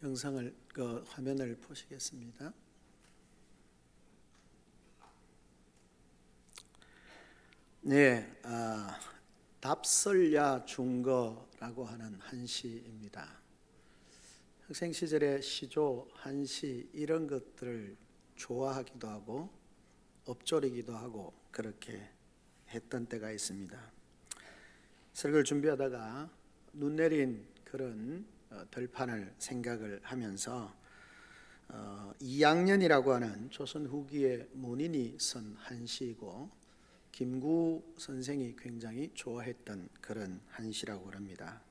영상을 화면을 보시겠습니다. 네, 답설야 중거라고 하는 한시입니다. 학생 시절에 시조, 한시 이런 것들을 좋아하기도 하고 엎조리기도 하고 그렇게 했던 때가 있습니다. 설교를 준비하다가 눈 내린 그런 들판을 생각을 하면서 2학년이라고 하는 조선 후기의 문인이 쓴 한시이고 김구 선생이 굉장히 좋아했던 그런 한시라고 합니다.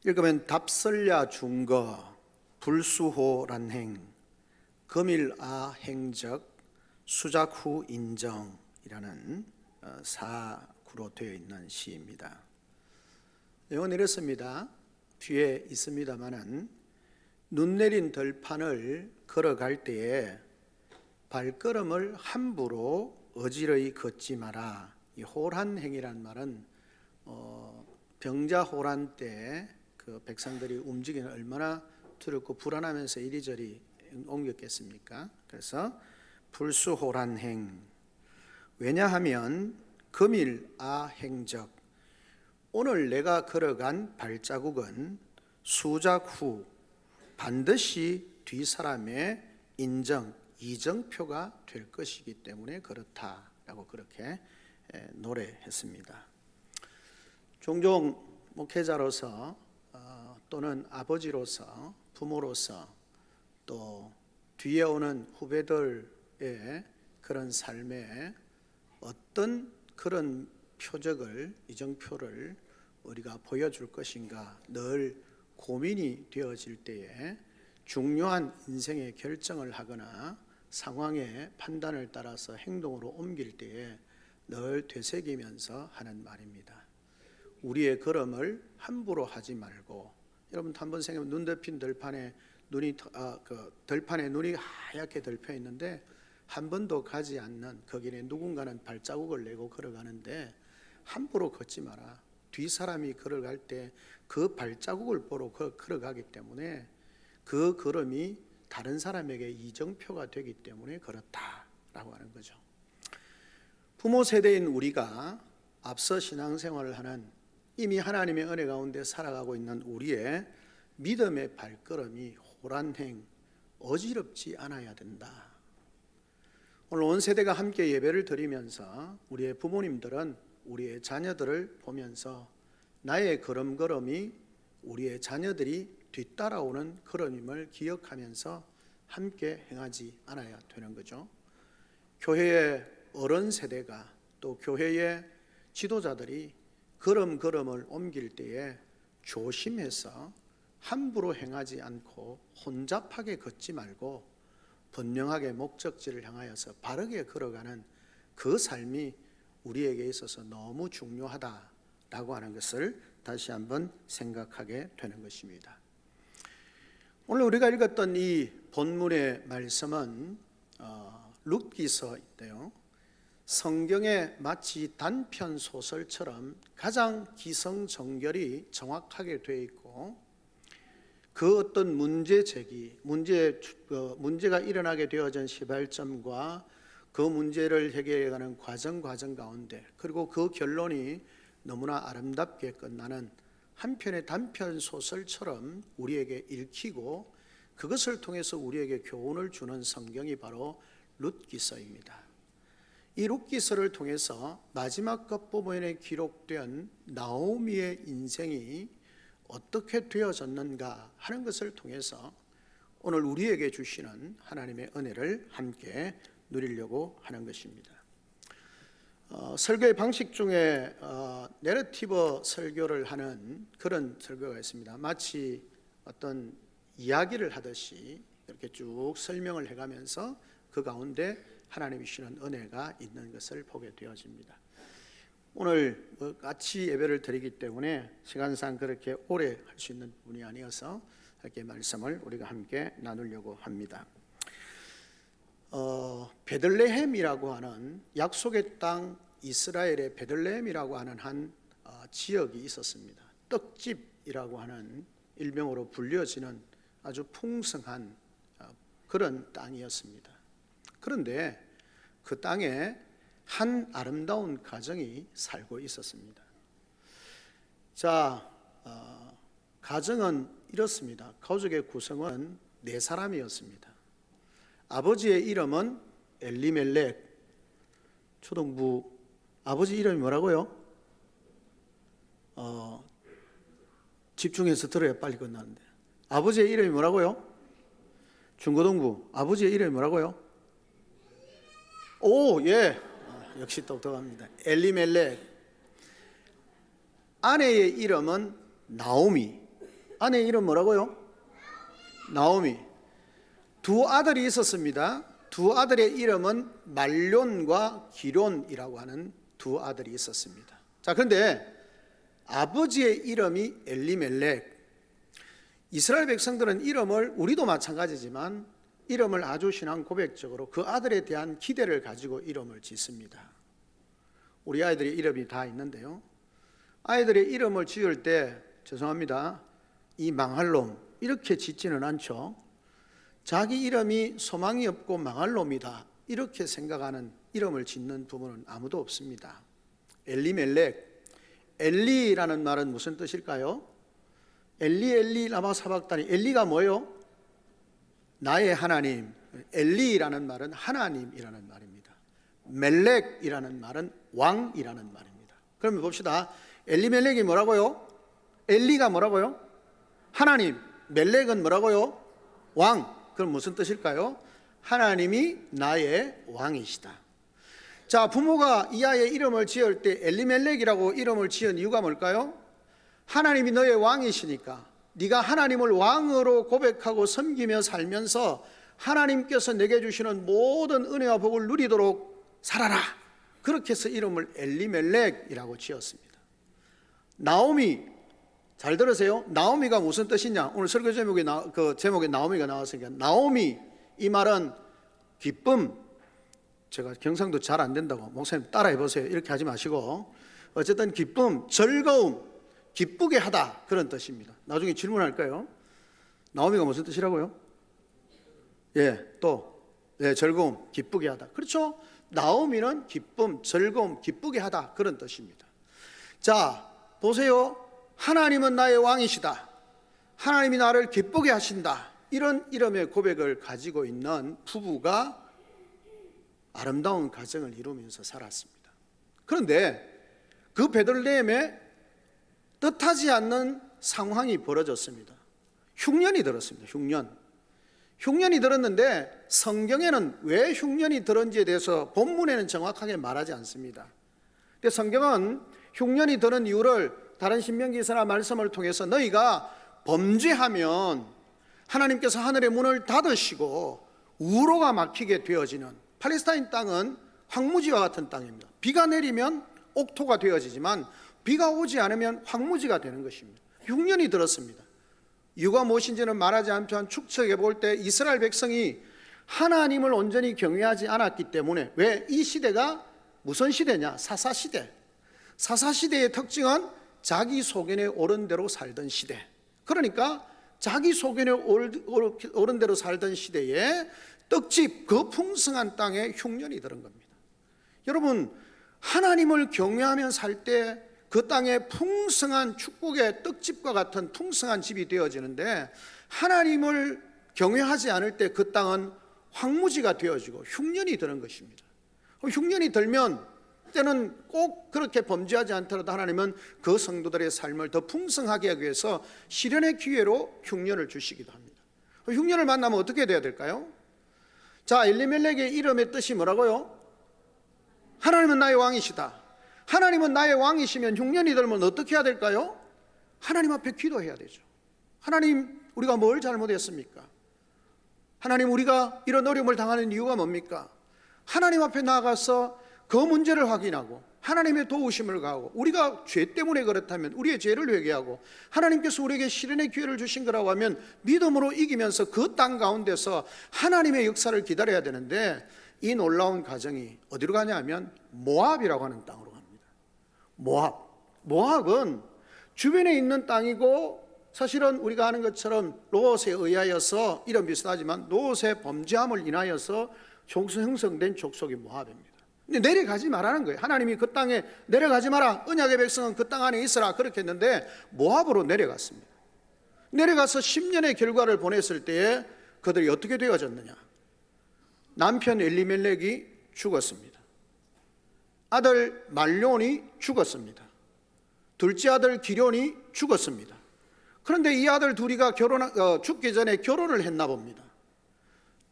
읽으면 답설야 중거 불수호란행 금일아 행적 수작후 인정이라는 사구로 되어 있는 시입니다. 내용은 이렇습니다. 뒤에 있습니다마는 눈 내린 들판을 걸어갈 때에 발걸음을 함부로 어지러이 걷지 마라. 이 호란행이란 말은 병자호란 때 그 백성들이 움직이는 얼마나 두렵고 불안하면서 이리저리 옮겼겠습니까? 그래서 불수호란행. 왜냐하면 금일아 행적 오늘 내가 걸어간 발자국은 수작 후 반드시 뒷사람의 인정, 이정표가 될 것이기 때문에 그렇다라고 그렇게 노래했습니다. 종종 목회자로서 또는 아버지로서 부모로서 또 뒤에 오는 후배들의 그런 삶에 어떤 그런 표적을, 이정표를 우리가 보여줄 것인가 늘 고민이 되어질 때에 중요한 인생의 결정을 하거나 상황의 판단을 따라서 행동으로 옮길 때에 늘 되새기면서 하는 말입니다. 우리의 걸음을 함부로 하지 말고, 여러분 한번 생각해보면 눈 덮인 들판에 들판에 눈이 하얗게 덮여 있는데 한 번도 가지 않는 거기에 누군가는 발자국을 내고 걸어가는데 함부로 걷지 마라. 뒷사람이 걸어갈 때 그 발자국을 보러 걸어가기 때문에 그 걸음이 다른 사람에게 이정표가 되기 때문에 그렇다라고 하는 거죠. 부모 세대인 우리가 앞서 신앙생활을 하는 이미 하나님의 은혜 가운데 살아가고 있는 우리의 믿음의 발걸음이 호란행, 어지럽지 않아야 된다. 오늘 온 세대가 함께 예배를 드리면서 우리의 부모님들은 우리의 자녀들을 보면서 나의 걸음걸음이 우리의 자녀들이 뒤따라오는 걸음임을 기억하면서 함께 행하지 않아야 되는 거죠. 교회의 어른 세대가 또 교회의 지도자들이 걸음걸음을 옮길 때에 조심해서 함부로 행하지 않고 혼잡하게 걷지 말고 분명하게 목적지를 향하여서 바르게 걸어가는 그 삶이 우리에게 있어서 너무 중요하다라고 하는 것을 다시 한번 생각하게 되는 것입니다. 오늘 우리가 읽었던 이 본문의 말씀은 룻기서인데요. 성경에 마치 단편 소설처럼 가장 기성정결이 정확하게 되어 있고 그 어떤 문제가 일어나게 되어진 시발점과 그 문제를 해결해가는 과정 가운데 그리고 그 결론이 너무나 아름답게 끝나는 한편의 단편 소설처럼 우리에게 읽히고 그것을 통해서 우리에게 교훈을 주는 성경이 바로 룻기서입니다. 이 룻기서를 통해서 마지막 끝부분에 기록된 나오미의 인생이 어떻게 되어졌는가 하는 것을 통해서 오늘 우리에게 주시는 하나님의 은혜를 함께 누리려고 하는 것입니다. 설교의 방식 중에 내러티브 설교를 하는 그런 설교가 있습니다. 마치 어떤 이야기를 하듯이 이렇게 쭉 설명을 해가면서 그 가운데 하나님이 주시는 은혜가 있는 것을 보게 되어집니다. 오늘 같이 예배를 드리기 때문에 시간상 그렇게 오래 할 수 있는 분이 아니어서 이렇게 말씀을 우리가 함께 나누려고 합니다. 베들레헴이라고 하는 약속의 땅 이스라엘의 베들레헴이라고 하는 한 지역이 있었습니다. 떡집이라고 하는 일명으로 불려지는 아주 풍성한 그런 땅이었습니다. 그런데 그 땅에 한 아름다운 가정이 살고 있었습니다. 자, 가정은 이렇습니다. 가족의 구성은 네 사람이었습니다. 아버지의 이름은 엘리멜렉. 초등부 아버지 이름이 뭐라고요? 집중해서 들어야 빨리 끝나는데. 아버지의 이름이 뭐라고요? 중고등부 아버지의 이름이 뭐라고요? 오, 예. 역시 똑똑합니다. 엘리멜렉. 아내의 이름은 나오미. 아내의 이름 뭐라고요? 나오미. 두 아들이 있었습니다. 두 아들의 이름은 말론과 기론이라고 하는 두 아들이 있었습니다. 자, 그런데 아버지의 이름이 엘리멜렉. 이스라엘 백성들은 이름을, 우리도 마찬가지지만 이름을 아주 신앙 고백적으로 그 아들에 대한 기대를 가지고 이름을 짓습니다. 우리 아이들의 이름이 다 있는데요, 아이들의 이름을 지을 때 죄송합니다, 이 망할 놈 이렇게 짓지는 않죠. 자기 이름이 소망이 없고 망할 놈이다 이렇게 생각하는 이름을 짓는 부모는 아무도 없습니다. 엘리멜렉. 엘리라는 말은 무슨 뜻일까요? 엘리 엘리 라마 사박다니. 엘리가 뭐예요? 나의 하나님. 엘리라는 말은 하나님이라는 말입니다. 멜렉이라는 말은 왕이라는 말입니다. 그러면 봅시다. 엘리멜렉이 뭐라고요? 엘리가 뭐라고요? 하나님. 멜렉은 뭐라고요? 왕. 그럼 무슨 뜻일까요? 하나님이 나의 왕이시다. 자, 부모가 이 아이의 이름을 지을 때 엘리멜렉이라고 이름을 지은 이유가 뭘까요? 하나님이 너의 왕이시니까 네가 하나님을 왕으로 고백하고 섬기며 살면서 하나님께서 내게 주시는 모든 은혜와 복을 누리도록 살아라. 그렇게 해서 이름을 엘리멜렉이라고 지었습니다. 나오미, 잘 들으세요. 나오미가 무슨 뜻이냐? 오늘 설교 제목에 제목에 나오미가 나왔으니까, 나오미, 이 말은 기쁨. 제가 경상도 잘 안 된다고 목사님 따라해 보세요 이렇게 하지 마시고, 어쨌든 기쁨, 즐거움, 기쁘게 하다, 그런 뜻입니다. 나중에 질문할까요? 나오미가 무슨 뜻이라고요? 예, 또 즐거움, 기쁘게 하다. 그렇죠? 나오미는 기쁨, 즐거움, 기쁘게 하다, 그런 뜻입니다. 자, 보세요. 하나님은 나의 왕이시다. 하나님이 나를 기쁘게 하신다. 이런 이름의 고백을 가지고 있는 부부가 아름다운 가정을 이루면서 살았습니다. 그런데 그 베들레헴에 뜻하지 않는 상황이 벌어졌습니다. 흉년이 들었습니다. 흉년이 들었는데 성경에는 왜 흉년이 들었는지에 대해서 본문에는 정확하게 말하지 않습니다. 근데 성경은 흉년이 들은 이유를 다른 신명기서나 말씀을 통해서 너희가 범죄하면 하나님께서 하늘의 문을 닫으시고 우로가 막히게 되어지는, 팔레스타인 땅은 황무지와 같은 땅입니다. 비가 내리면 옥토가 되어지지만 비가 오지 않으면 황무지가 되는 것입니다. 흉년이 들었습니다. 이유가 무엇인지는 말하지 않지만 추측해 볼 때 이스라엘 백성이 하나님을 온전히 경외하지 않았기 때문에, 왜 이 시대가 무슨 시대냐? 사사시대. 사사시대의 특징은 자기 소견에 옳은 대로 살던 시대. 그러니까 자기 소견에 옳은 대로 살던 시대에 떡집, 그 풍성한 땅에 흉년이 들은 겁니다. 여러분, 하나님을 경외하며 살 때 그 땅에 풍성한 축복의 떡집과 같은 풍성한 집이 되어지는데, 하나님을 경외하지 않을 때 그 땅은 황무지가 되어지고 흉년이 드는 것입니다. 흉년이 들면 때는 꼭 그렇게 범죄하지 않더라도 하나님은 그 성도들의 삶을 더 풍성하게 하기 위해서 시련의 기회로 흉년을 주시기도 합니다. 흉년을 만나면 어떻게 돼야 될까요? 자, 엘리멜렉의 이름의 뜻이 뭐라고요? 하나님은 나의 왕이시다. 하나님은 나의 왕이시면 흉년이 들면 어떻게 해야 될까요? 하나님 앞에 기도해야 되죠. 하나님, 우리가 뭘 잘못했습니까? 하나님, 우리가 이런 어려움을 당하는 이유가 뭡니까? 하나님 앞에 나아가서 그 문제를 확인하고 하나님의 도우심을 가하고, 우리가 죄 때문에 그렇다면 우리의 죄를 회개하고 하나님께서 우리에게 시련의 기회를 주신 거라고 하면 믿음으로 이기면서 그 땅 가운데서 하나님의 역사를 기다려야 되는데, 이 놀라운 가정이 어디로 가냐면 모압이라고 하는 땅으로 갑니다. 모압은 주변에 있는 땅이고 사실은 우리가 아는 것처럼 롯에 의하여서 이런 비슷하지만 롯의 범죄함을 인하여서 형성된 족속이 모압입니다. 근데 내려가지 말라는 거예요. 하나님이 그 땅에 내려가지 마라, 언약의 백성은 그 땅 안에 있으라 그렇게 했는데 모압으로 내려갔습니다. 내려가서 10년의 결과를 보냈을 때에 그들이 어떻게 되어졌느냐. 남편 엘리멜렉이 죽었습니다. 아들 말론이 죽었습니다. 둘째 아들 기련이 죽었습니다. 그런데 이 아들 둘이가 죽기 전에 결혼을 했나 봅니다.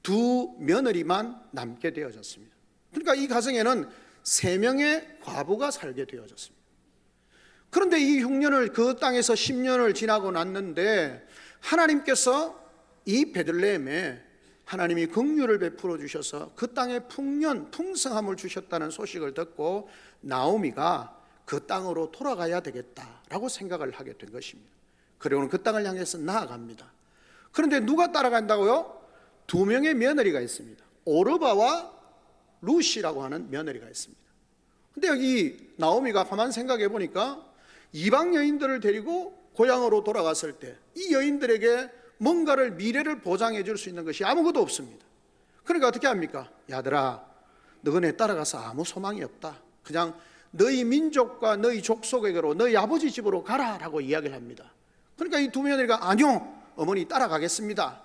두 며느리만 남게 되어졌습니다. 그러니까 이 가정에는 3명의 과부가 살게 되어졌습니다. 그런데 이 흉년을 그 땅에서 10년을 지나고 났는데 하나님께서 이 베들레헴에 하나님이 긍휼을 베풀어 주셔서 그 땅에 풍성함을 주셨다는 소식을 듣고 나오미가 그 땅으로 돌아가야 되겠다라고 생각을 하게 된 것입니다. 그리고는 그 땅을 향해서 나아갑니다. 그런데 누가 따라간다고요? 2명의 며느리가 있습니다. 오르바와 루시라고 하는 며느리가 있습니다. 근데 여기 나오미가 가만 생각해 보니까 이방 여인들을 데리고 고향으로 돌아갔을 때 이 여인들에게 뭔가를 미래를 보장해 줄 수 있는 것이 아무것도 없습니다. 그러니까 어떻게 합니까? 야들아, 너네 따라가서 아무 소망이 없다. 그냥 너희 민족과 너희 족속에게로 너희 아버지 집으로 가라라고 이야기를 합니다. 그러니까 이 두 며느리가 아니요, 어머니 따라가겠습니다.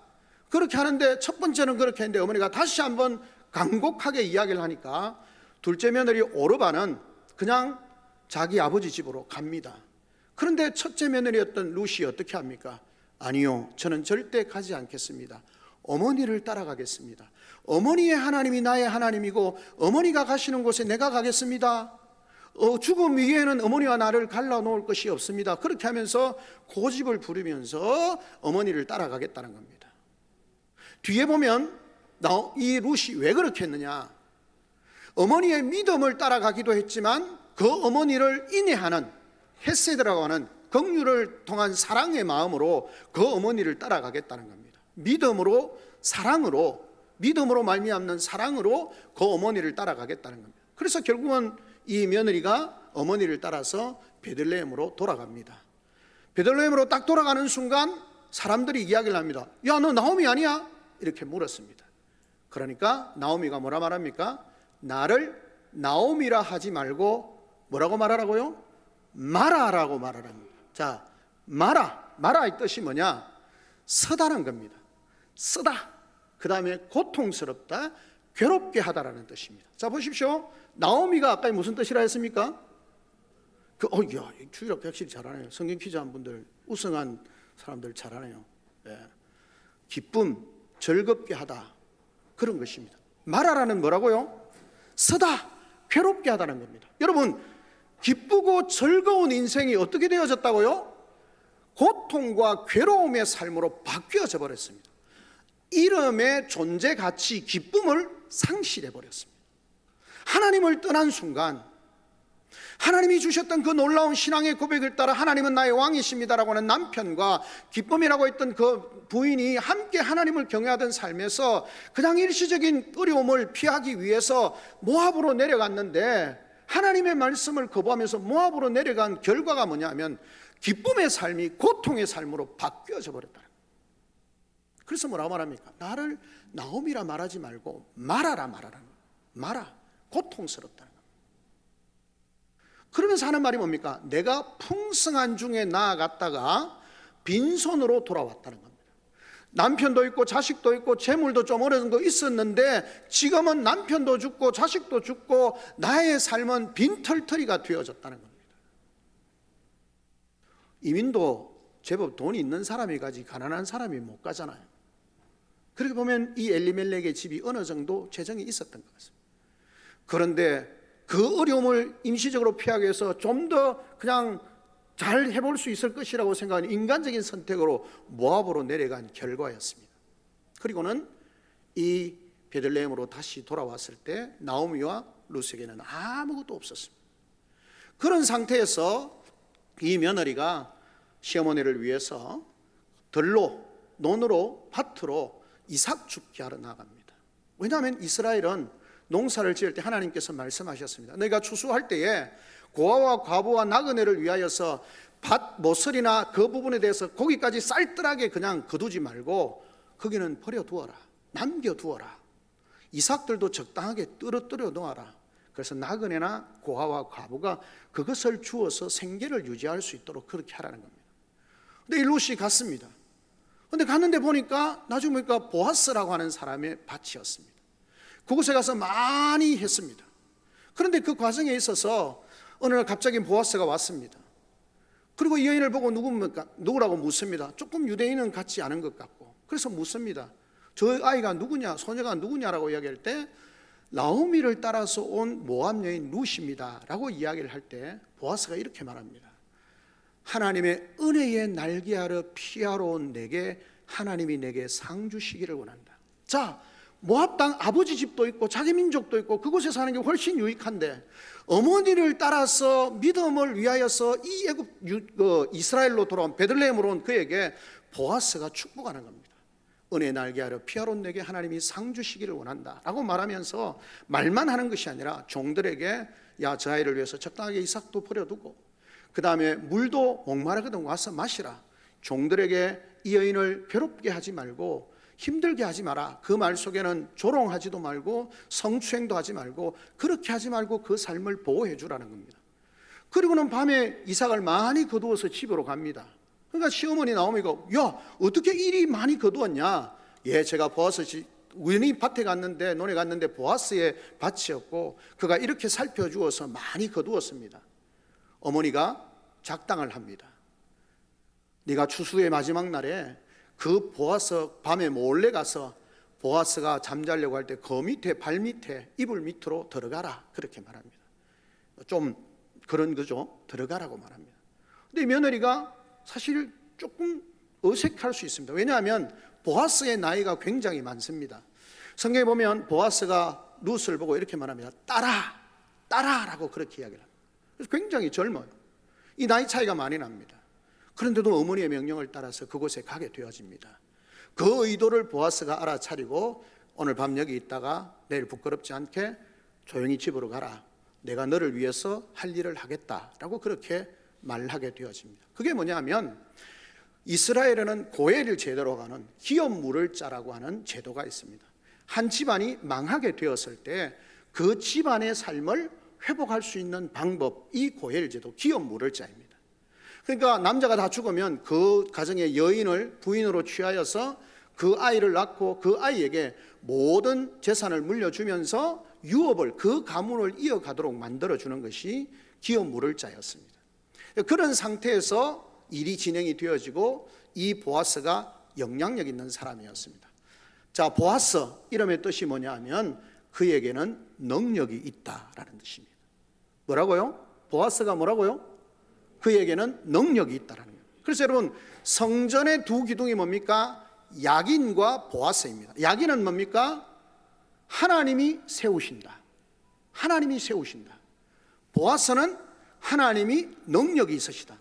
그렇게 하는데 첫 번째는 그렇게 했는데 어머니가 다시 한번 간곡하게 이야기를 하니까 둘째 며느리 오르바는 그냥 자기 아버지 집으로 갑니다. 그런데 첫째 며느리였던 루시 어떻게 합니까? 아니요, 저는 절대 가지 않겠습니다. 어머니를 따라가겠습니다. 어머니의 하나님이 나의 하나님이고 어머니가 가시는 곳에 내가 가겠습니다. 죽음 위에는 어머니와 나를 갈라놓을 것이 없습니다. 그렇게 하면서 고집을 부리면서 어머니를 따라가겠다는 겁니다. 뒤에 보면 이 룻이 왜 그렇게 했느냐, 어머니의 믿음을 따라가기도 했지만 그 어머니를 인내하는 헤세드라고 하는 긍휼을 통한 사랑의 마음으로 그 어머니를 따라가겠다는 겁니다. 믿음으로 말미암는 사랑으로 그 어머니를 따라가겠다는 겁니다. 그래서 결국은 이 며느리가 어머니를 따라서 베들레헴으로 돌아갑니다. 베들레헴으로 딱 돌아가는 순간 사람들이 이야기를 합니다. 야, 너 나오미 아니야? 이렇게 물었습니다. 그러니까 나오미가 뭐라 말합니까? 나를 나오미라 하지 말고 뭐라고 말하라고요? 마라라고 말하랍니다. 자, 마라의 뜻이 뭐냐? 쓰다는 겁니다. 쓰다, 그 다음에 고통스럽다, 괴롭게 하다라는 뜻입니다. 자, 보십시오. 나오미가 아까 무슨 뜻이라 했습니까? 야, 주일학 확실히 잘하네요. 성경 퀴즈 한 분들, 우승한 사람들 잘하네요. 네. 기쁨, 즐겁게 하다, 그런 것입니다. 마라라는 뭐라고요? 쓰다, 괴롭게 하다는 겁니다. 여러분, 기쁘고 즐거운 인생이 어떻게 되어졌다고요? 고통과 괴로움의 삶으로 바뀌어져 버렸습니다. 이름의 존재 가치, 기쁨을 상실해 버렸습니다. 하나님을 떠난 순간, 하나님이 주셨던 그 놀라운 신앙의 고백을 따라 하나님은 나의 왕이십니다라고 하는 남편과 기쁨이라고 했던 그 부인이 함께 하나님을 경외하던 삶에서 그냥 일시적인 어려움을 피하기 위해서 모압으로 내려갔는데, 하나님의 말씀을 거부하면서 모압으로 내려간 결과가 뭐냐면 기쁨의 삶이 고통의 삶으로 바뀌어져 버렸다. 그래서 뭐라고 말합니까? 나를 나오미라 말하지 말고 마라라 말하라는 거예요. 마라, 고통스럽다는 거예요. 그러면서 하는 말이 뭡니까? 내가 풍성한 중에 나아갔다가 빈손으로 돌아왔다는 겁니다. 남편도 있고 자식도 있고 재물도 좀 어느 정도 있었는데 지금은 남편도 죽고 자식도 죽고 나의 삶은 빈털터리가 되어졌다는 겁니다. 이민도 제법 돈이 있는 사람이 가지 가난한 사람이 못 가잖아요. 그렇게 보면 이 엘리멜렉의 집이 어느 정도 재정이 있었던 것 같습니다. 그런데 그 어려움을 임시적으로 피하기 위해서 좀 더 그냥 잘 해볼 수 있을 것이라고 생각하는 인간적인 선택으로 모압으로 내려간 결과였습니다. 그리고는 이 베들레헴으로 다시 돌아왔을 때 나오미와 룻에게는 아무것도 없었습니다. 그런 상태에서 이 며느리가 시어머니를 위해서 들로, 논으로, 밭으로 이삭 줍게 하러 나갑니다. 왜냐하면 이스라엘은 농사를 지을 때 하나님께서 말씀하셨습니다. 너희가 추수할 때에 고아와 과부와 나그네를 위하여서 밭 모서리나 그 부분에 대해서 거기까지 쌀뜰하게 그냥 거두지 말고 거기는 버려두어라, 남겨두어라. 이삭들도 적당하게 떨어뜨려 놓아라. 그래서 나그네나 고아와 과부가 그것을 주어서 생계를 유지할 수 있도록 그렇게 하라는 겁니다. 근데 이 룻이 갔습니다. 근데 갔는데 보니까 나중에 보니까 보아스라고 하는 사람의 밭이었습니다. 그곳에 가서 많이 했습니다. 그런데 그 과정에 있어서 어느 날 갑자기 보아스가 왔습니다. 그리고 이 여인을 보고 누구라고 묻습니다. 조금 유대인은 같지 않은 것 같고, 그래서 묻습니다. 저 아이가 누구냐, 소녀가 누구냐라고 이야기할 때 나오미를 따라서 온 모압 여인 룻입니다 라고 이야기를 할 때 보아스가 이렇게 말합니다. 하나님의 은혜의 날개 아래 피하러 온 내게 하나님이 내게 상 주시기를 원한다. 자, 모압 땅 아버지 집도 있고 자기 민족도 있고 그곳에 사는 게 훨씬 유익한데 어머니를 따라서 믿음을 위하여서 이 이스라엘로 돌아온 베들레헴으로 온 그에게 보아스가 축복하는 겁니다. 은혜 날개 아래 피하러 온 내게 하나님이 상 주시기를 원한다 라고 말하면서 말만 하는 것이 아니라 종들에게 야, 저 아이를 위해서 적당하게 이삭도 버려두고 그 다음에 물도 목마르거든 와서 마시라. 종들에게 이 여인을 괴롭게 하지 말고 힘들게 하지 마라. 그 말 속에는 조롱하지도 말고 성추행도 하지 말고 그렇게 하지 말고 그 삶을 보호해 주라는 겁니다. 그리고는 밤에 이삭을 많이 거두어서 집으로 갑니다. 그러니까 시어머니 나오미가 야, 어떻게 이리 많이 거두었냐? 예, 제가 보아스 우연히 밭에 갔는데 논에 갔는데 보아스의 밭이었고 그가 이렇게 살펴주어서 많이 거두었습니다. 어머니가 작당을 합니다. 네가 추수의 마지막 날에 그 보아스 밤에 몰래 가서 보아스가 잠자려고 할 때 그 밑에 발 밑에 이불 밑으로 들어가라 그렇게 말합니다. 좀 그런 거죠. 들어가라고 말합니다. 근데 며느리가 사실 조금 어색할 수 있습니다. 왜냐하면 보아스의 나이가 굉장히 많습니다. 성경에 보면 보아스가 룻을 보고 이렇게 말합니다. 따라라고 그렇게 이야기를 합니다. 그래서 굉장히 젊어요. 이 나이 차이가 많이 납니다. 그런데도 어머니의 명령을 따라서 그곳에 가게 되어집니다. 그 의도를 보아스가 알아차리고 오늘 밤 여기 있다가 내일 부끄럽지 않게 조용히 집으로 가라. 내가 너를 위해서 할 일을 하겠다라고 그렇게 말하게 되어집니다. 그게 뭐냐면 이스라엘에는 고해를 제대로 가는 기업 물을 자라고 하는 제도가 있습니다. 한 집안이 망하게 되었을 때 그 집안의 삶을 회복할 수 있는 방법이 고해를 제도, 기업 물을 자입니다. 그러니까 남자가 다 죽으면 그 가정의 여인을 부인으로 취하여서 그 아이를 낳고 그 아이에게 모든 재산을 물려주면서 유업을 그 가문을 이어가도록 만들어주는 것이 기업 물을 자였습니다. 그런 상태에서 일이 진행이 되어지고 이 보아스가 영향력 있는 사람이었습니다. 자, 보아스 이름의 뜻이 뭐냐 하면 그에게는 능력이 있다라는 뜻입니다. 뭐라고요? 보아스가 뭐라고요? 그에게는 능력이 있다라는 거예요. 그래서 여러분 성전의 두 기둥이 뭡니까? 야긴과 보아스입니다. 야긴은 뭡니까? 하나님이 세우신다. 하나님이 세우신다. 보아스는 하나님이 능력이 있으시다.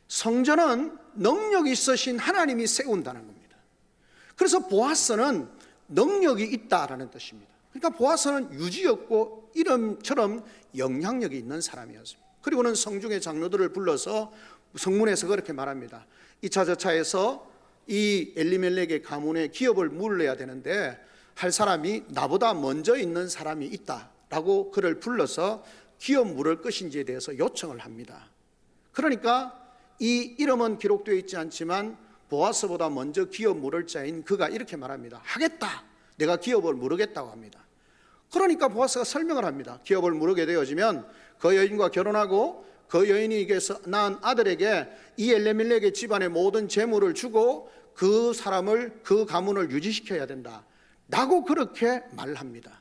성전은 능력이 있으신 하나님이 세운다는 겁니다. 그래서 보아스는 능력이 있다라는 뜻입니다. 그러니까 보아스는 유지였고 이름처럼 영향력이 있는 사람이었습니다. 그리고는 성중의 장로들을 불러서 성문에서 그렇게 말합니다. 이차 저차에서 이 엘리멜렉의 가문의 기업을 물려야 되는데 할 사람이 나보다 먼저 있는 사람이 있다라고 그를 불러서 기업 물을 것인지에 대해서 요청을 합니다. 그러니까 이 이름은 기록되어 있지 않지만 보아스보다 먼저 기업 물을 자인 그가 이렇게 말합니다. 하겠다. 내가 기업을 물으겠다고 합니다. 그러니까 보아스가 설명을 합니다. 기업을 물으게 되어지면 그 여인과 결혼하고 그 여인에게서 낳은 아들에게 이 엘리멜렉의 집안의 모든 재물을 주고 그 사람을 그 가문을 유지시켜야 된다 라고 그렇게 말합니다.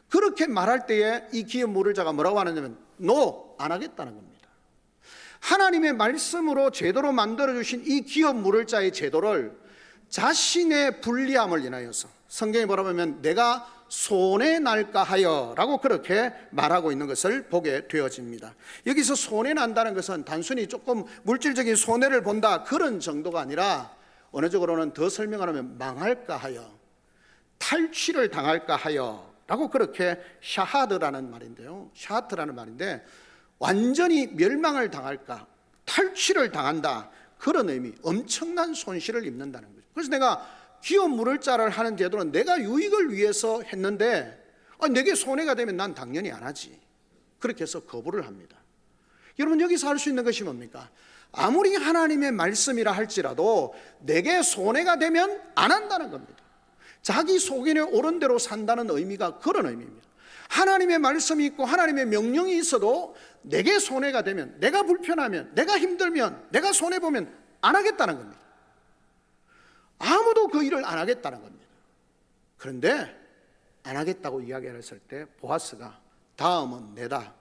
그렇게 말할 때에 이 기업 물을 자가 뭐라고 하느냐면 노, 안 하겠다는 겁니다. 하나님의 말씀으로 제도로 만들어주신 이 기업 물을 자의 제도를 자신의 불리함을 인하여서 성경에 뭐라고 하면 내가 손해 날까 하여 라고 그렇게 말하고 있는 것을 보게 되어집니다. 여기서 손해 난다는 것은 단순히 조금 물질적인 손해를 본다 그런 정도가 아니라 언어적으로는 더 설명하면 망할까 하여, 탈취를 당할까 하여 라고 그렇게 샤하드라는 말인데요. 샤하트라는 말인데 완전히 멸망을 당할까, 탈취를 당한다, 그런 의미, 엄청난 손실을 입는다는 거죠. 그래서 내가 기업 물을 자를 하는 제도는 내가 유익을 위해서 했는데 내게 손해가 되면 난 당연히 안 하지. 그렇게 해서 거부를 합니다. 여러분, 여기서 할 수 있는 것이 뭡니까? 아무리 하나님의 말씀이라 할지라도 내게 손해가 되면 안 한다는 겁니다. 자기 속인에 옳은 대로 산다는 의미가 그런 의미입니다. 하나님의 말씀이 있고 하나님의 명령이 있어도 내게 손해가 되면, 내가 불편하면, 내가 힘들면, 내가 손해보면 안 하겠다는 겁니다. 아무도 그 일을 안 하겠다는 겁니다. 그런데 안 하겠다고 이야기를 했을 때 보아스가 다음은 내다.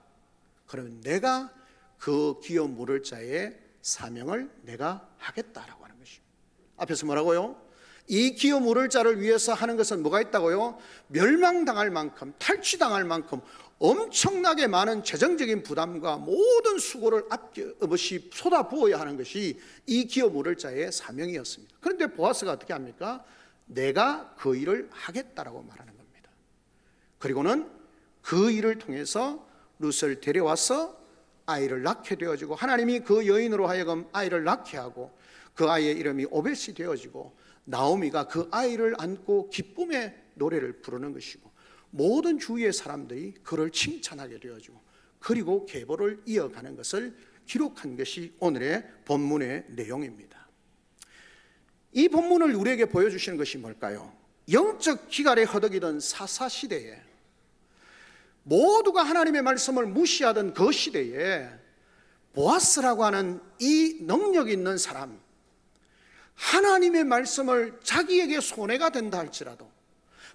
그러면 내가 그 기업 물을 자의 사명을 내가 하겠다라고 하는 것입니다. 앞에서 뭐라고요? 이 기업 물을 자를 위해서 하는 것은 뭐가 있다고요? 멸망당할 만큼, 탈취당할 만큼 엄청나게 많은 재정적인 부담과 모든 수고를 아낌없이 쏟아부어야 하는 것이 이 기업 물을 자의 사명이었습니다. 그런데 보아스가 어떻게 합니까? 내가 그 일을 하겠다라고 말하는 겁니다. 그리고는 그 일을 통해서 룻을 데려와서 아이를 낳게 되어지고, 하나님이 그 여인으로 하여금 아이를 낳게 하고, 그 아이의 이름이 오벳이 되어지고, 나오미가 그 아이를 안고 기쁨의 노래를 부르는 것이고, 모든 주위의 사람들이 그를 칭찬하게 되어지고, 그리고 계보를 이어가는 것을 기록한 것이 오늘의 본문의 내용입니다. 이 본문을 우리에게 보여주시는 것이 뭘까요? 영적 기갈에 허덕이던 사사시대에, 모두가 하나님의 말씀을 무시하던 그 시대에 보아스라고 하는 이 능력 있는 사람, 하나님의 말씀을 자기에게 손해가 된다 할지라도,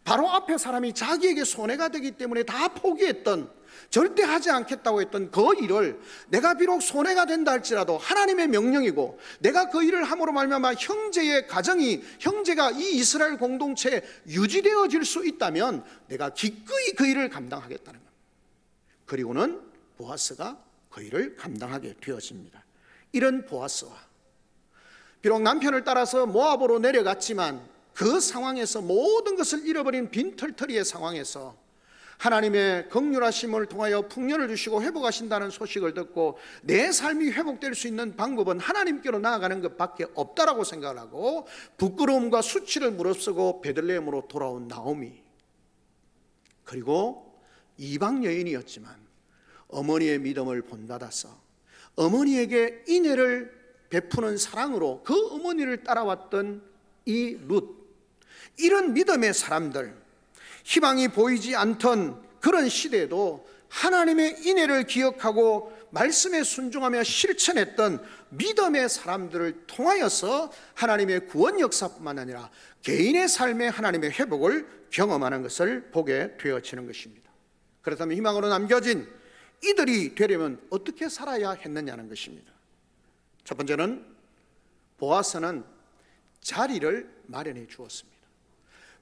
바로 앞에 사람이 자기에게 손해가 되기 때문에 다 포기했던, 절대 하지 않겠다고 했던 그 일을 내가 비록 손해가 된다 할지라도 하나님의 명령이고, 내가 그 일을 함으로 말미암아 형제의 가정이, 형제가 이 이스라엘 공동체에 유지되어질 수 있다면 내가 기꺼이 그 일을 감당하겠다는 겁니다. 그리고는 보아스가 그 일을 감당하게 되어집니다. 이런 보아스와, 비록 남편을 따라서 모압으로 내려갔지만 그 상황에서 모든 것을 잃어버린 빈털터리의 상황에서 하나님의 긍휼하심을 통하여 풍년을 주시고 회복하신다는 소식을 듣고 내 삶이 회복될 수 있는 방법은 하나님께로 나아가는 것밖에 없다라고 생각을 하고, 부끄러움과 수치를 무릅쓰고 베들레헴으로 돌아온 나오미, 그리고 이방 여인이었지만 어머니의 믿음을 본받아서 어머니에게 인애를 베푸는 사랑으로 그 어머니를 따라왔던 이 룻, 이런 믿음의 사람들, 희망이 보이지 않던 그런 시대에도 하나님의 인애를 기억하고 말씀에 순종하며 실천했던 믿음의 사람들을 통하여서 하나님의 구원 역사뿐만 아니라 개인의 삶에 하나님의 회복을 경험하는 것을 보게 되어지는 것입니다. 그렇다면 희망으로 남겨진 이들이 되려면 어떻게 살아야 했느냐는 것입니다. 첫 번째는 보아스는 자리를 마련해 주었습니다.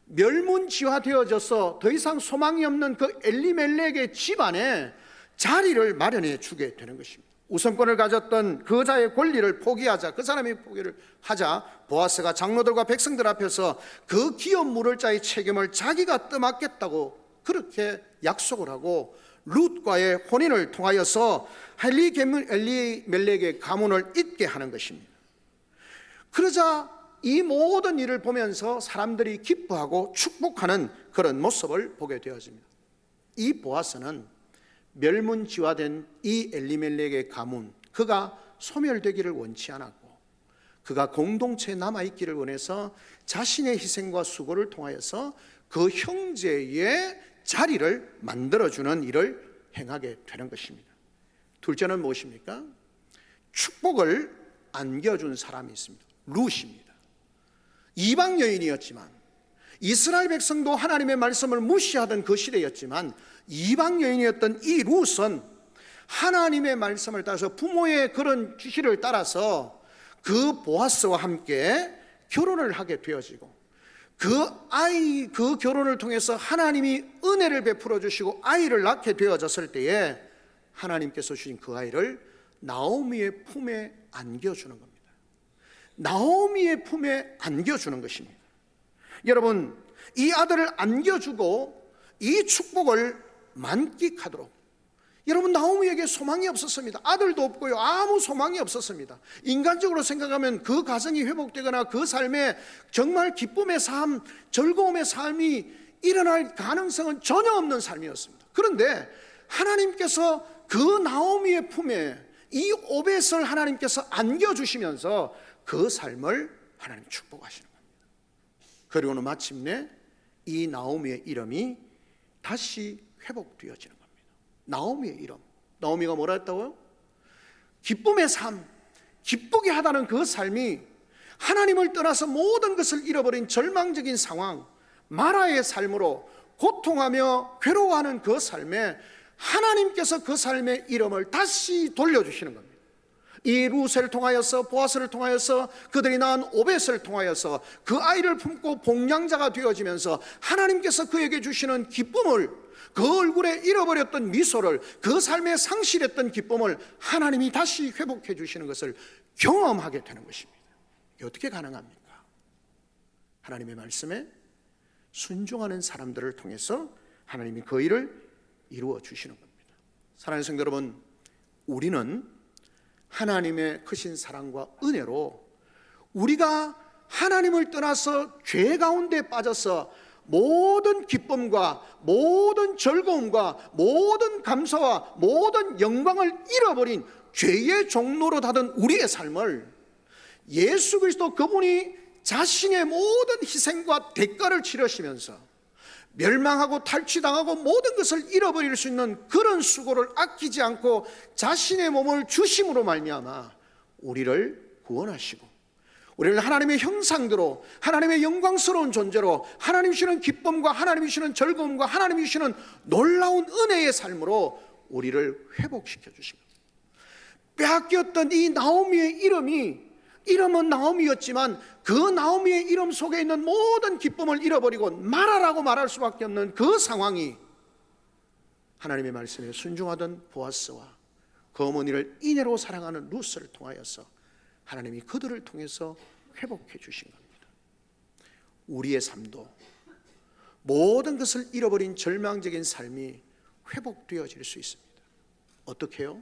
멸문지화되어져서 더 이상 소망이 없는 그 엘리멜렉의 집안에 자리를 마련해 주게 되는 것입니다. 우선권을 가졌던 그 자의 권리를 포기하자, 그 사람이 포기를 하자 보아스가 장로들과 백성들 앞에서 그 기업 물을 자의 책임을 자기가 떠맡겠다고 그렇게 약속을 하고 룻과의 혼인을 통하여서 엘리멜렉의 가문을 잇게 하는 것입니다. 그러자 이 모든 일을 보면서 사람들이 기뻐하고 축복하는 그런 모습을 보게 되어집니다. 이 보아스는 멸문지화된 이 엘리멜렉의 가문, 그가 소멸되기를 원치 않았고, 그가 공동체에 남아있기를 원해서 자신의 희생과 수고를 통하여서 그 형제의 자리를 만들어주는 일을 행하게 되는 것입니다. 둘째는 무엇입니까? 축복을 안겨준 사람이 있습니다. 룻입니다. 이방 여인이었지만, 이스라엘 백성도 하나님의 말씀을 무시하던 그 시대였지만, 이방 여인이었던 이 룻은 하나님의 말씀을 따라서 부모의 그런 지시를 따라서 그 보아스와 함께 결혼을 하게 되어지고, 그 결혼을 통해서 하나님이 은혜를 베풀어 주시고 아이를 낳게 되어졌을 때에 하나님께서 주신 그 아이를 나오미의 품에 안겨주는 겁니다. 나오미의 품에 안겨주는 것입니다. 여러분, 이 아들을 안겨주고 이 축복을 만끽하도록, 여러분, 나오미에게 소망이 없었습니다. 아들도 없고요, 아무 소망이 없었습니다. 인간적으로 생각하면 그 가정이 회복되거나 그 삶에 정말 기쁨의 삶, 즐거움의 삶이 일어날 가능성은 전혀 없는 삶이었습니다. 그런데 하나님께서 그 나오미의 품에 이 오벳을 하나님께서 안겨주시면서 그 삶을 하나님 축복하시는 겁니다. 그리고는 마침내 이 나오미의 이름이 다시 회복되어지는 겁니다. 나오미의 이름. 나오미가 뭐라 했다고요? 기쁨의 삶, 기쁘게 하다는 그 삶이 하나님을 떠나서 모든 것을 잃어버린 절망적인 상황, 마라의 삶으로 고통하며 괴로워하는 그 삶에 하나님께서 그 삶의 이름을 다시 돌려주시는 겁니다. 이 루스를 통하여서, 보아스를 통하여서, 그들이 낳은 오벳을 통하여서 그 아이를 품고 복량자가 되어지면서 하나님께서 그에게 주시는 기쁨을, 그 얼굴에 잃어버렸던 미소를, 그 삶에 상실했던 기쁨을 하나님이 다시 회복해 주시는 것을 경험하게 되는 것입니다. 이게 어떻게 가능합니까? 하나님의 말씀에 순종하는 사람들을 통해서 하나님이 그 일을 이루어 주시는 겁니다. 사랑하는 성도 여러분, 우리는 하나님의 크신 사랑과 은혜로 우리가 하나님을 떠나서 죄 가운데 빠져서 모든 기쁨과 모든 즐거움과 모든 감사와 모든 영광을 잃어버린 죄의 종로로 닫은 우리의 삶을 예수 그리스도 그분이 자신의 모든 희생과 대가를 치르시면서 멸망하고 탈취당하고 모든 것을 잃어버릴 수 있는 그런 수고를 아끼지 않고 자신의 몸을 주심으로 말미암아 우리를 구원하시고 우리를 하나님의 형상대로 하나님의 영광스러운 존재로 하나님이 주시는 기쁨과 하나님이 주시는 즐거움과 하나님이 주시는 놀라운 은혜의 삶으로 우리를 회복시켜 주신 겁니다. 빼앗겼던 이 나오미의 이름은 나오미였지만 그 나오미의 이름 속에 있는 모든 기쁨을 잃어버리고 마라라고 말할 수밖에 없는 그 상황이 하나님의 말씀에 순종하던 보아스와 그 어머니를 인애로 사랑하는 루스를 통하여서 하나님이 그들을 통해서 회복해 주신 겁니다. 우리의 삶도 모든 것을 잃어버린 절망적인 삶이 회복되어질 수 있습니다. 어떻게 해요?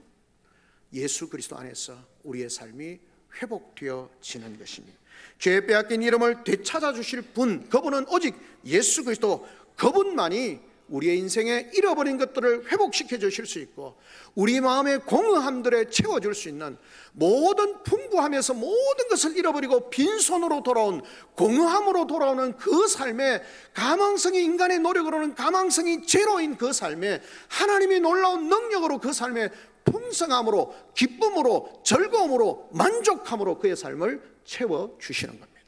예수 그리스도 안에서 우리의 삶이 회복되어지는 것입니다. 죄 빼앗긴 이름을 되찾아 주실 분, 그분은 오직 예수 그리스도, 그분만이 우리의 인생에 잃어버린 것들을 회복시켜 주실 수 있고 우리 마음의 공허함들에 채워줄 수 있는 모든 풍부함에서 모든 것을 잃어버리고 빈손으로 돌아온, 공허함으로 돌아오는 그 삶에, 가망성이 인간의 노력으로는 가망성이 제로인 그 삶에 하나님이 놀라운 능력으로 그 삶에 풍성함으로, 기쁨으로, 즐거움으로, 만족함으로 그의 삶을 채워주시는 겁니다.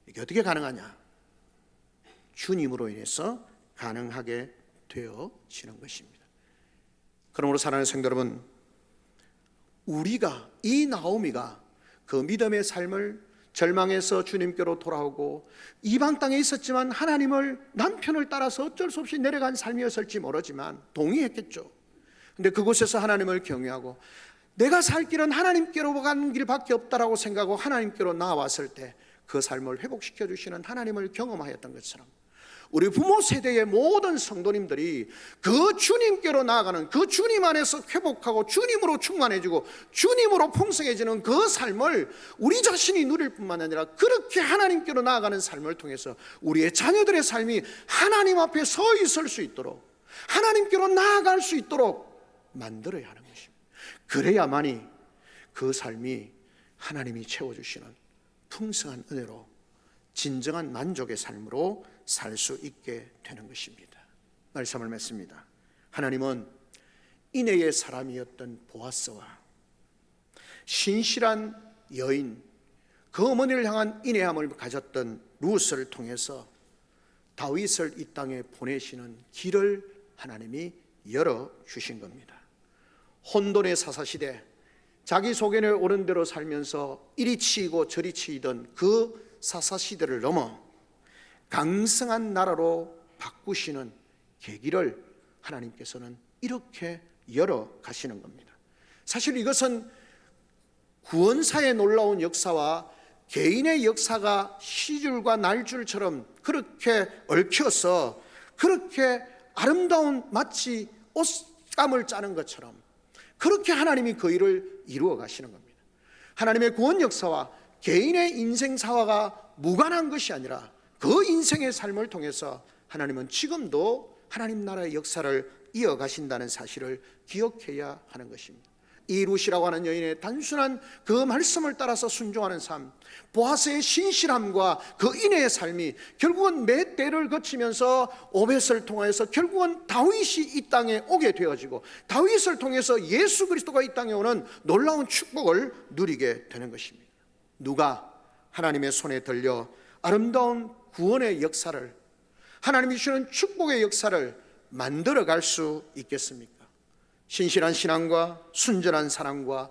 이게 어떻게 가능하냐? 주님으로 인해서 가능하게 되어지는 것입니다. 그러므로 사랑하는 성도 여러분, 우리가, 이 나오미가 그 믿음의 삶을 절망해서 주님께로 돌아오고 이방 땅에 있었지만 하나님을, 남편을 따라서 어쩔 수 없이 내려간 삶이었을지 모르지만 동의했겠죠. 근데 그곳에서 하나님을 경외하고 내가 살 길은 하나님께로 가는 길밖에 없다라고 생각하고 하나님께로 나아왔을 때 그 삶을 회복시켜 주시는 하나님을 경험하였던 것처럼 우리 부모 세대의 모든 성도님들이 그 주님께로 나아가는, 그 주님 안에서 회복하고 주님으로 충만해지고 주님으로 풍성해지는 그 삶을 우리 자신이 누릴 뿐만 아니라 그렇게 하나님께로 나아가는 삶을 통해서 우리의 자녀들의 삶이 하나님 앞에 서 있을 수 있도록, 하나님께로 나아갈 수 있도록 만들어야 하는 것입니다. 그래야만이 그 삶이 하나님이 채워주시는 풍성한 은혜로 진정한 만족의 삶으로 살 수 있게 되는 것입니다. 말씀을 맺습니다. 하나님은 인애의 사람이었던 보아스와 신실한 여인, 그 어머니를 향한 인애함을 가졌던 루스를 통해서 다윗을 이 땅에 보내시는 길을 하나님이 열어주신 겁니다. 혼돈의 사사시대, 자기 소견에 오른 대로 살면서 이리 치이고 저리 치이던 그 사사시대를 넘어 강성한 나라로 바꾸시는 계기를 하나님께서는 이렇게 열어 가시는 겁니다. 사실 이것은 구원사의 놀라운 역사와 개인의 역사가 시줄과 날줄처럼 그렇게 얽혀서 그렇게 아름다운, 마치 땀을 짜는 것처럼 그렇게 하나님이 그 일을 이루어 가시는 겁니다. 하나님의 구원 역사와 개인의 인생사화가 무관한 것이 아니라 그 인생의 삶을 통해서 하나님은 지금도 하나님 나라의 역사를 이어가신다는 사실을 기억해야 하는 것입니다. 이 룻이라고 하는 여인의 단순한 그 말씀을 따라서 순종하는 삶, 보아스의 신실함과 그 인애의 삶이 결국은 몇 대를 거치면서 오벳을 통해서 결국은 다윗이 이 땅에 오게 되어지고 다윗을 통해서 예수 그리스도가 이 땅에 오는 놀라운 축복을 누리게 되는 것입니다. 누가 하나님의 손에 들려 아름다운 구원의 역사를, 하나님이 주시는 축복의 역사를 만들어갈 수 있겠습니까? 신실한 신앙과 순전한 사랑과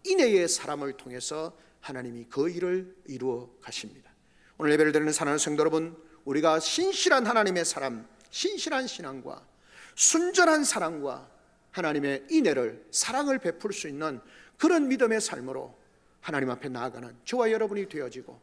인애의 사람을 통해서 하나님이 그 일을 이루어 가십니다. 오늘 예배를 드리는 사랑하는 성도 여러분, 우리가 신실한 하나님의 사람, 신실한 신앙과 순전한 사랑과 하나님의 인애를, 사랑을 베풀 수 있는 그런 믿음의 삶으로 하나님 앞에 나아가는 저와 여러분이 되어지고,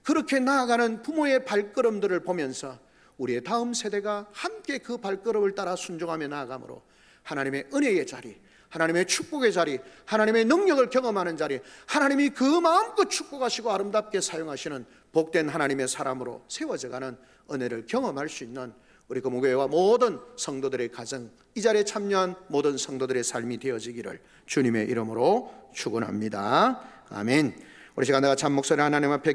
그렇게 나아가는 부모의 발걸음들을 보면서 우리의 다음 세대가 함께 그 발걸음을 따라 순종하며 나아가므로 하나님의 은혜의 자리, 하나님의 축복의 자리, 하나님의 능력을 경험하는 자리, 하나님이 그 마음껏 축복하시고 아름답게 사용하시는 복된 하나님의 사람으로 세워져가는 은혜를 경험할 수 있는 우리 금호교회와 모든 성도들의 가정, 이 자리에 참여한 모든 성도들의 삶이 되어지기를 주님의 이름으로 축원합니다. 아멘. 우리 시간 내가 참 목소리 하나님 앞에